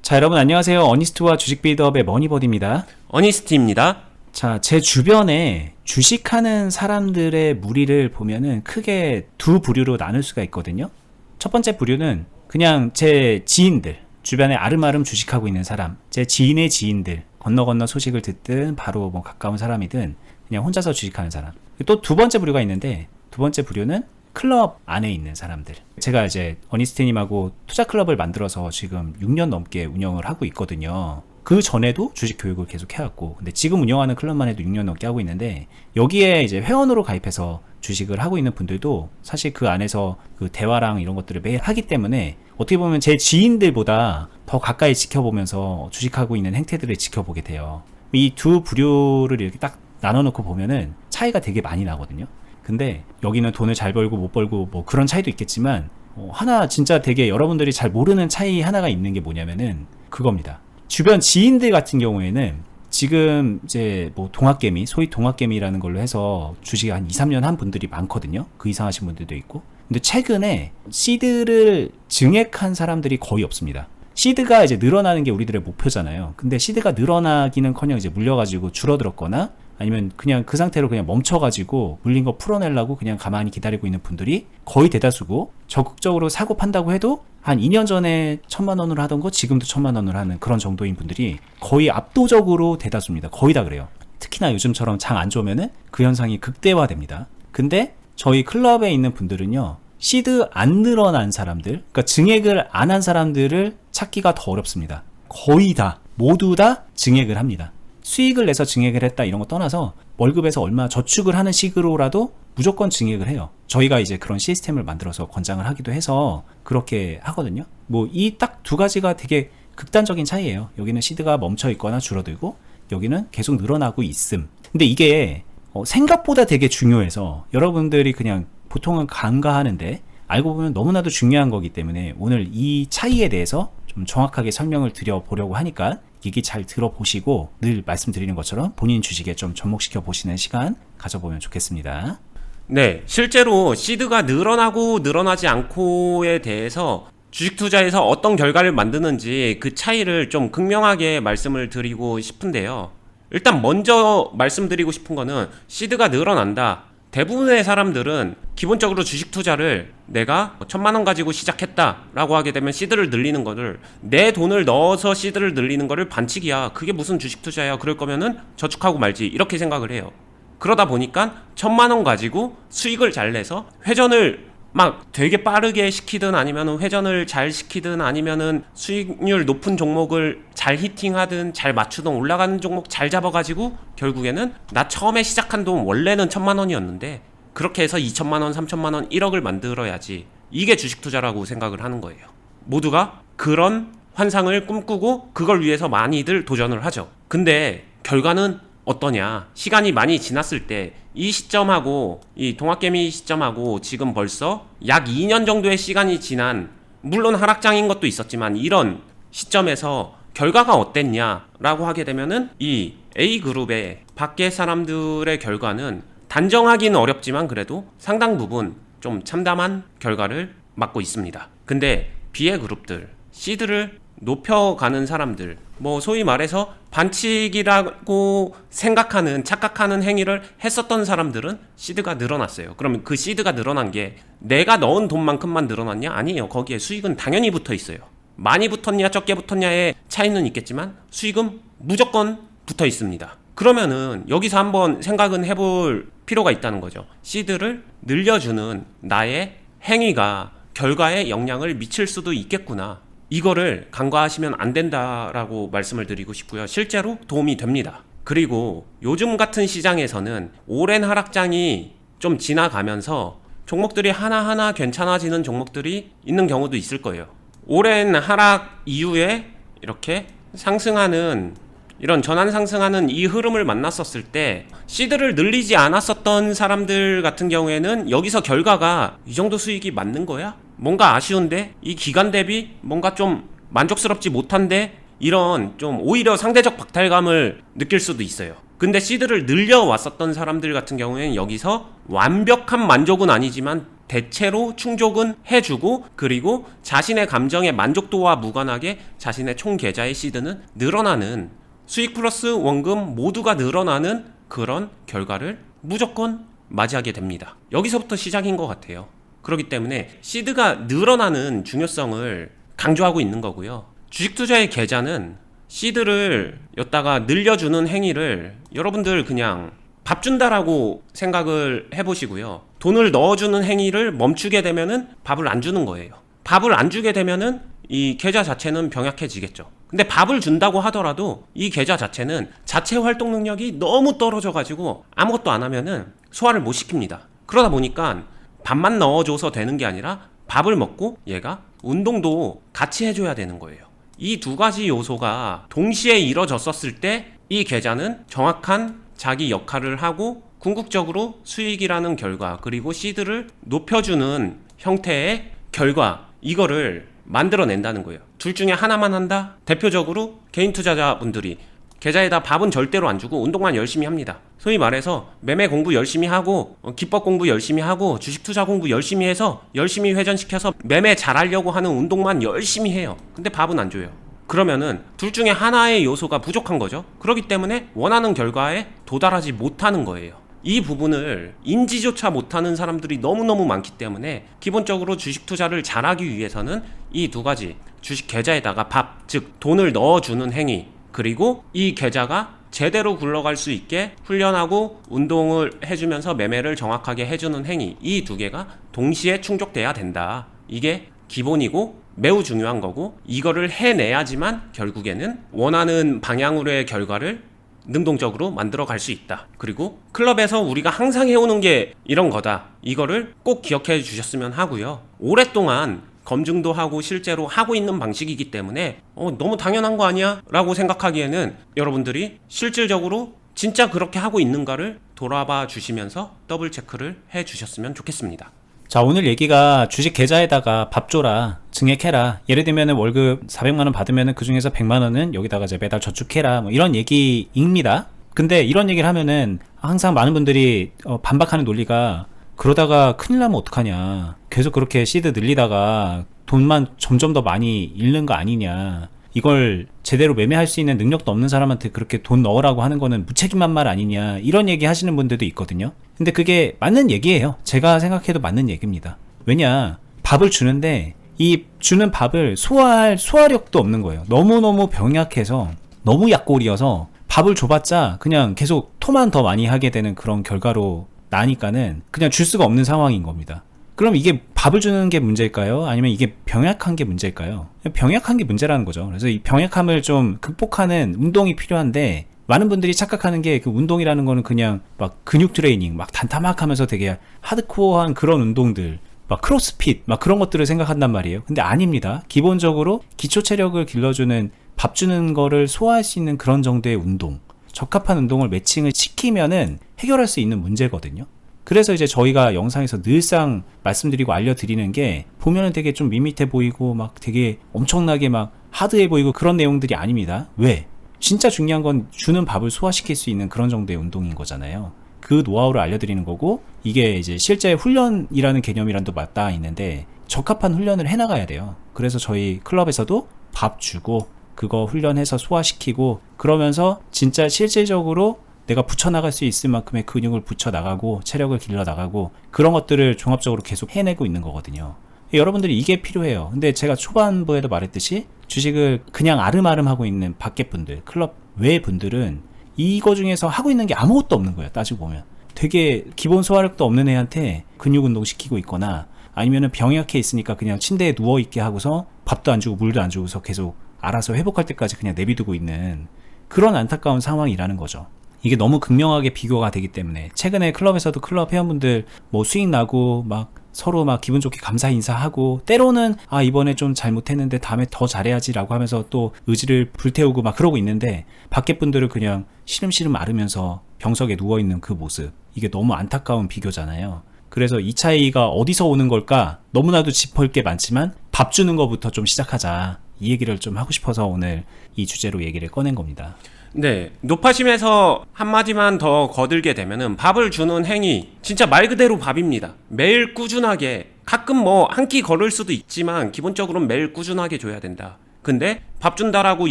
자, 여러분 안녕하세요. 어니스트와 주식 빌드업의 머니버디입니다. 어니스트입니다. 자, 제 주변에 주식하는 사람들의 무리를 보면은 크게 두 부류로 나눌 수가 있거든요. 첫 번째 부류는 그냥 제 지인들, 주변에 아름아름 주식하고 있는 사람, 제 지인의 지인들, 건너 소식을 듣든 바로 뭐 가까운 사람이든 그냥 혼자서 주식하는 사람. 또 두 번째 부류가 있는데, 두 번째 부류는 클럽 안에 있는 사람들. 제가 이제 어니스트님하고 투자 클럽을 만들어서 지금 6년 넘게 운영을 하고 있거든요. 그 전에도 주식 교육을 계속 해왔고, 근데 지금 운영하는 클럽만 해도 6년 넘게 하고 있는데, 여기에 이제 회원으로 가입해서 주식을 하고 있는 분들도 사실 그 안에서 그 대화랑 이런 것들을 매일 하기 때문에 어떻게 보면 제 지인들보다 더 가까이 지켜보면서 주식하고 있는 행태들을 지켜보게 돼요. 이 두 부류를 이렇게 딱 나눠놓고 보면은 차이가 되게 많이 나거든요. 근데 여기는 돈을 잘 벌고 못 벌고 뭐 그런 차이도 있겠지만, 하나 진짜 되게 여러분들이 잘 모르는 차이 하나가 있는 게 뭐냐면은 그겁니다. 주변 지인들 같은 경우에는 지금 이제 뭐 동학개미, 소위 동학개미라는 걸로 해서 주식 한 2, 3년 한 분들이 많거든요. 그 이상 하신 분들도 있고. 근데 최근에 시드를 증액한 사람들이 거의 없습니다. 시드가 이제 늘어나는 게 우리들의 목표잖아요. 근데 시드가 늘어나기는커녕 이제 물려가지고 줄어들었거나 아니면 그냥 그 상태로 그냥 멈춰가지고 물린 거 풀어내려고 그냥 가만히 기다리고 있는 분들이 거의 대다수고, 적극적으로 사고 판다고 해도 한 2년 전에 1,000만 원으로 하던 거 지금도 1,000만 원으로 하는 그런 정도인 분들이 거의 압도적으로 대다수입니다. 거의 다 그래요. 특히나 요즘처럼 장 안 좋으면은 그 현상이 극대화됩니다. 근데 저희 클럽에 있는 분들은요, 시드 안 늘어난 사람들, 그러니까 증액을 안 한 사람들을 찾기가 더 어렵습니다. 거의 다, 모두 다 증액을 합니다. 수익을 내서 증액을 했다 이런 거 떠나서 월급에서 얼마 저축을 하는 식으로라도 무조건 증액을 해요. 저희가 이제 그런 시스템을 만들어서 권장을 하기도 해서 그렇게 하거든요. 뭐 이 딱 두 가지가 되게 극단적인 차이예요. 여기는 시드가 멈춰 있거나 줄어들고, 여기는 계속 늘어나고 있음. 근데 이게 생각보다 되게 중요해서 여러분들이 그냥 보통은 간과하는데, 알고 보면 너무나도 중요한 거기 때문에 오늘 이 차이에 대해서 좀 정확하게 설명을 드려보려고 하니까 얘기 잘 들어보시고, 늘 말씀드리는 것처럼 본인 주식에 좀 접목시켜 보시는 시간 가져보면 좋겠습니다. 네, 실제로 시드가 늘어나고 늘어나지 않고에 대해서 주식 투자에서 어떤 결과를 만드는지 그 차이를 좀 극명하게 말씀을 드리고 싶은데요. 일단 먼저 말씀드리고 싶은 거는, 시드가 늘어난다. 대부분의 사람들은 기본적으로 주식 투자를 내가 1,000만 원 가지고 시작했다라고 하게 되면 시드를 늘리는 거를, 내 돈을 넣어서 시드를 늘리는 거를 반칙이야, 그게 무슨 주식 투자야, 그럴 거면은 저축하고 말지, 이렇게 생각을 해요. 그러다 보니까 1,000만 원 가지고 수익을 잘 내서 회전을 막 되게 빠르게 시키든 아니면은 회전을 잘 시키든 아니면은 수익률 높은 종목을 잘 히팅하든 잘 맞추든 올라가는 종목 잘 잡아가지고 결국에는 나 처음에 시작한 돈 원래는 1,000만 원이었는데 그렇게 해서 2,000만 원, 3,000만 원, 1억을 만들어야지, 이게 주식 투자라고 생각을 하는 거예요. 모두가 그런 환상을 꿈꾸고 그걸 위해서 많이들 도전을 하죠. 근데 결과는 어떠냐? 시간이 많이 지났을 때 이 시점하고 이 동학개미 시점하고 지금 벌써 약 2년 정도의 시간이 지난, 물론 하락장인 것도 있었지만 이런 시점에서 결과가 어땠냐라고 하게 되면은 이 A그룹의 밖의 사람들의 결과는 단정하기는 어렵지만 그래도 상당 부분 좀 참담한 결과를 맞고 있습니다. 근데 B의 그룹들, 시드를 높여가는 사람들, 뭐 소위 말해서 반칙이라고 생각하는, 착각하는 행위를 했었던 사람들은 시드가 늘어났어요. 그러면 그 시드가 늘어난 게 내가 넣은 돈만큼만 늘어났냐? 아니에요. 거기에 수익은 당연히 붙어 있어요. 많이 붙었냐 적게 붙었냐의 차이는 있겠지만 수익은 무조건 붙어 있습니다. 그러면은 여기서 한번 생각은 해볼 필요가 있다는 거죠. 시드를 늘려주는 나의 행위가 결과에 영향을 미칠 수도 있겠구나, 이거를 간과하시면 안 된다라고 말씀을 드리고 싶고요. 실제로 도움이 됩니다. 그리고 요즘 같은 시장에서는 오랜 하락장이 좀 지나가면서 종목들이 하나하나 괜찮아지는 종목들이 있는 경우도 있을 거예요. 오랜 하락 이후에 이렇게 상승하는, 이런 전환 상승하는 이 흐름을 만났었을 때 시드를 늘리지 않았었던 사람들 같은 경우에는 여기서 결과가 이 정도 수익이 맞는 거야? 뭔가 아쉬운데? 이 기간 대비 뭔가 좀 만족스럽지 못한데? 이런 좀 오히려 상대적 박탈감을 느낄 수도 있어요. 근데 시드를 늘려왔었던 사람들 같은 경우에는 여기서 완벽한 만족은 아니지만 대체로 충족은 해주고, 그리고 자신의 감정의 만족도와 무관하게 자신의 총 계좌의 시드는 늘어나는, 수익 플러스 원금 모두가 늘어나는 그런 결과를 무조건 맞이하게 됩니다. 여기서부터 시작인 것 같아요. 그렇기 때문에 시드가 늘어나는 중요성을 강조하고 있는 거고요. 주식 투자의 계좌는 시드를 였다가 늘려주는 행위를 여러분들 그냥 밥 준다라고 생각을 해보시고요. 돈을 넣어주는 행위를 멈추게 되면은 밥을 안 주는 거예요. 밥을 안 주게 되면은 이 계좌 자체는 병약해지겠죠. 근데 밥을 준다고 하더라도 이 계좌 자체는 자체 활동 능력이 너무 떨어져가지고 아무것도 안 하면은 소화를 못 시킵니다. 그러다 보니까 밥만 넣어줘서 되는 게 아니라 밥을 먹고 얘가 운동도 같이 해줘야 되는 거예요. 이 두 가지 요소가 동시에 이뤄졌었을 때 이 계좌는 정확한 자기 역할을 하고 궁극적으로 수익이라는 결과, 그리고 시드를 높여주는 형태의 결과, 이거를 만들어낸다는 거예요. 둘 중에 하나만 한다? 대표적으로 개인 투자자분들이 계좌에다 밥은 절대로 안 주고 운동만 열심히 합니다. 소위 말해서 매매 공부 열심히 하고 기법 공부 열심히 하고 주식 투자 공부 열심히 해서 열심히 회전시켜서 매매 잘하려고 하는 운동만 열심히 해요. 근데 밥은 안 줘요. 그러면은 둘 중에 하나의 요소가 부족한 거죠. 그렇기 때문에 원하는 결과에 도달하지 못하는 거예요. 이 부분을 인지조차 못하는 사람들이 너무너무 많기 때문에 기본적으로 주식 투자를 잘하기 위해서는 이 두 가지, 주식 계좌에다가 밥, 즉 돈을 넣어주는 행위, 그리고 이 계좌가 제대로 굴러갈 수 있게 훈련하고 운동을 해주면서 매매를 정확하게 해주는 행위, 이 두 개가 동시에 충족돼야 된다. 이게 기본이고 매우 중요한 거고, 이거를 해내야지만 결국에는 원하는 방향으로의 결과를 능동적으로 만들어 갈 수 있다. 그리고 클럽에서 우리가 항상 해오는 게 이런 거다. 이거를 꼭 기억해 주셨으면 하고요. 오랫동안 검증도 하고 실제로 하고 있는 방식이기 때문에 너무 당연한 거 아니야? 라고 생각하기에는 여러분들이 실질적으로 진짜 그렇게 하고 있는가를 돌아봐 주시면서 더블 체크를 해 주셨으면 좋겠습니다. 자, 오늘 얘기가 주식 계좌에다가 밥 줘라, 증액해라. 예를 들면 월급 400만원 받으면 그 중에서 100만원은 여기다가 이제 매달 저축해라, 뭐 이런 얘기입니다. 근데 이런 얘기를 하면은 항상 많은 분들이 반박하는 논리가, 그러다가 큰일 나면 어떡하냐, 계속 그렇게 시드 늘리다가 돈만 점점 더 많이 잃는 거 아니냐, 이걸 제대로 매매할 수 있는 능력도 없는 사람한테 그렇게 돈 넣으라고 하는 거는 무책임한 말 아니냐, 이런 얘기 하시는 분들도 있거든요. 근데 그게 맞는 얘기예요. 제가 생각해도 맞는 얘기입니다. 왜냐, 밥을 주는데 이 주는 밥을 소화할 소화력도 없는 거예요. 너무너무 병약해서, 너무 약골이어서 밥을 줘봤자 그냥 계속 토만 더 많이 하게 되는 그런 결과로 나니까는 그냥 줄 수가 없는 상황인 겁니다. 그럼 이게 밥을 주는 게 문제일까요? 아니면 이게 병약한 게 문제일까요? 병약한 게 문제라는 거죠. 그래서 이 병약함을 좀 극복하는 운동이 필요한데, 많은 분들이 착각하는 게 그 운동이라는 거는 그냥 막 근육 트레이닝, 막 단타막 하면서 되게 하드코어한 그런 운동들, 막 크로스핏, 막 그런 것들을 생각한단 말이에요. 근데 아닙니다. 기본적으로 기초 체력을 길러주는, 밥 주는 거를 소화할 수 있는 그런 정도의 운동, 적합한 운동을 매칭을 시키면은 해결할 수 있는 문제거든요. 그래서 이제 저희가 영상에서 늘상 말씀드리고 알려드리는 게, 보면은 되게 좀 밋밋해 보이고 막 되게 엄청나게 막 하드해 보이고 그런 내용들이 아닙니다. 왜? 진짜 중요한 건 주는 밥을 소화시킬 수 있는 그런 정도의 운동인 거잖아요. 그 노하우를 알려드리는 거고, 이게 이제 실제 훈련이라는 개념이랑도 맞닿아 있는데 적합한 훈련을 해나가야 돼요. 그래서 저희 클럽에서도 밥 주고 그거 훈련해서 소화시키고, 그러면서 진짜 실질적으로 내가 붙여나갈 수 있을 만큼의 근육을 붙여나가고 체력을 길러나가고, 그런 것들을 종합적으로 계속 해내고 있는 거거든요. 여러분들이 이게 필요해요. 근데 제가 초반부에도 말했듯이 주식을 그냥 아름아름 하고 있는 밖에 분들, 클럽 외 분들은 이거 중에서 하고 있는 게 아무것도 없는 거예요. 따지고 보면 되게 기본 소화력도 없는 애한테 근육 운동 시키고 있거나, 아니면은 병약해 있으니까 그냥 침대에 누워있게 하고서 밥도 안 주고 물도 안 주고서 계속 알아서 회복할 때까지 그냥 내비두고 있는 그런 안타까운 상황이라는 거죠. 이게 너무 극명하게 비교가 되기 때문에, 최근에 클럽에서도 클럽 회원분들 뭐 수익 나고 막 서로 막 기분 좋게 감사 인사하고, 때로는 이번에 좀 잘못했는데 다음에 더 잘해야지 라고 하면서 또 의지를 불태우고 막 그러고 있는데, 밖에 분들은 그냥 시름시름 앓으면서 병석에 누워있는 그 모습, 이게 너무 안타까운 비교잖아요. 그래서 이 차이가 어디서 오는 걸까? 너무나도 짚을 게 많지만 밥 주는 거부터 좀 시작하자, 이 얘기를 좀 하고 싶어서 오늘 이 주제로 얘기를 꺼낸 겁니다. 네, 노파심에서 한마디만 더 거들게 되면은 밥을 주는 행위, 진짜 말 그대로 밥입니다. 매일 꾸준하게, 가끔 뭐 한 끼 걸을 수도 있지만 기본적으로는 매일 꾸준하게 줘야 된다. 근데 밥 준다라고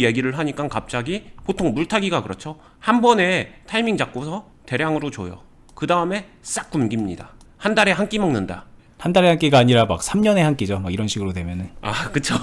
얘기를 하니까 갑자기 보통 물타기가 그렇죠. 한 번에 타이밍 잡고서 대량으로 줘요. 그 다음에 싹 굶깁니다. 한 달에 한 끼 먹는다. 한 달에 한 끼가 아니라 막 3년에 한 끼죠. 막 이런 식으로 되면은. 아, 그쵸.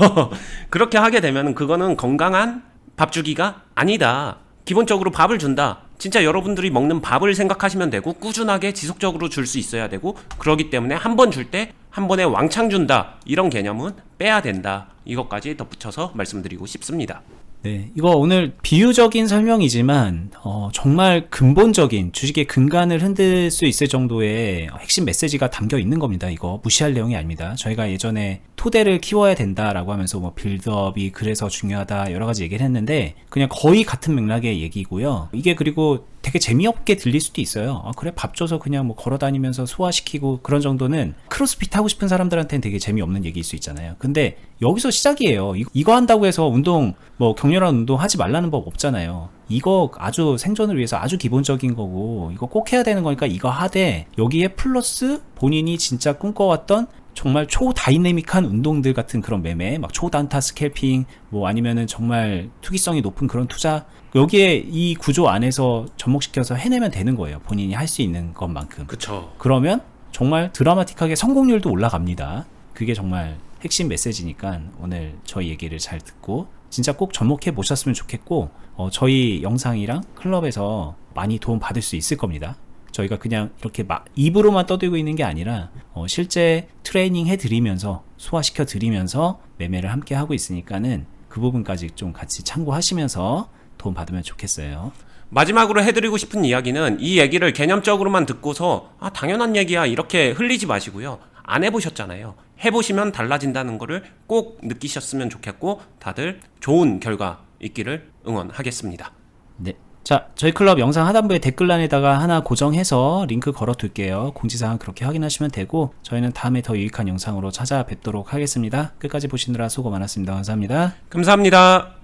그렇게 하게 되면은 그거는 건강한 밥 주기가 아니다. 기본적으로 밥을 준다. 진짜 여러분들이 먹는 밥을 생각하시면 되고 꾸준하게 지속적으로 줄 수 있어야 되고 그러기 때문에 한 번 줄 때 한 번에 왕창 준다. 이런 개념은 빼야 된다. 이것까지 덧붙여서 말씀드리고 싶습니다. 네, 이거 오늘 비유적인 설명이지만 정말 근본적인 주식의 근간을 흔들 수 있을 정도의 핵심 메시지가 담겨 있는 겁니다. 이거 무시할 내용이 아닙니다. 저희가 예전에 토대를 키워야 된다라고 하면서 뭐 빌드업이 그래서 중요하다 여러 가지 얘기를 했는데 그냥 거의 같은 맥락의 얘기고요. 이게 그리고 되게 재미없게 들릴 수도 있어요. 그래 밥 줘서 그냥 뭐 걸어다니면서 소화시키고 그런 정도는 크로스핏 하고 싶은 사람들한테는 되게 재미없는 얘기일 수 있잖아요. 근데 여기서 시작이에요. 이거 한다고 해서 운동 뭐 격렬한 운동 하지 말라는 법 없잖아요. 이거 아주 생존을 위해서 아주 기본적인 거고 이거 꼭 해야 되는 거니까 이거 하되 여기에 플러스 본인이 진짜 꿈꿔왔던 정말 초다이내믹한 운동들 같은 그런 매매, 막 초단타 스캘핑, 뭐 아니면은 정말 투기성이 높은 그런 투자, 여기에 이 구조 안에서 접목시켜서 해내면 되는 거예요. 본인이 할 수 있는 것만큼. 그쵸. 그러면 정말 드라마틱하게 성공률도 올라갑니다. 그게 정말 핵심 메시지니까 오늘 저희 얘기를 잘 듣고 진짜 꼭 접목해 보셨으면 좋겠고, 저희 영상이랑 클럽에서 많이 도움 받을 수 있을 겁니다. 저희가 그냥 이렇게 막 입으로만 떠들고 있는 게 아니라 실제 트레이닝 해드리면서 소화시켜 드리면서 매매를 함께 하고 있으니까는 그 부분까지 좀 같이 참고하시면서 도움 받으면 좋겠어요. 마지막으로 해드리고 싶은 이야기는 이 얘기를 개념적으로만 듣고서 당연한 얘기야 이렇게 흘리지 마시고요. 안 해보셨잖아요. 해보시면 달라진다는 거를 꼭 느끼셨으면 좋겠고 다들 좋은 결과 있기를 응원하겠습니다. 네. 자, 저희 클럽 영상 하단부에 댓글란에다가 하나 고정해서 링크 걸어 둘게요. 공지사항 그렇게 확인하시면 되고 저희는 다음에 더 유익한 영상으로 찾아뵙도록 하겠습니다. 끝까지 보시느라 수고 많았습니다. 감사합니다. 감사합니다.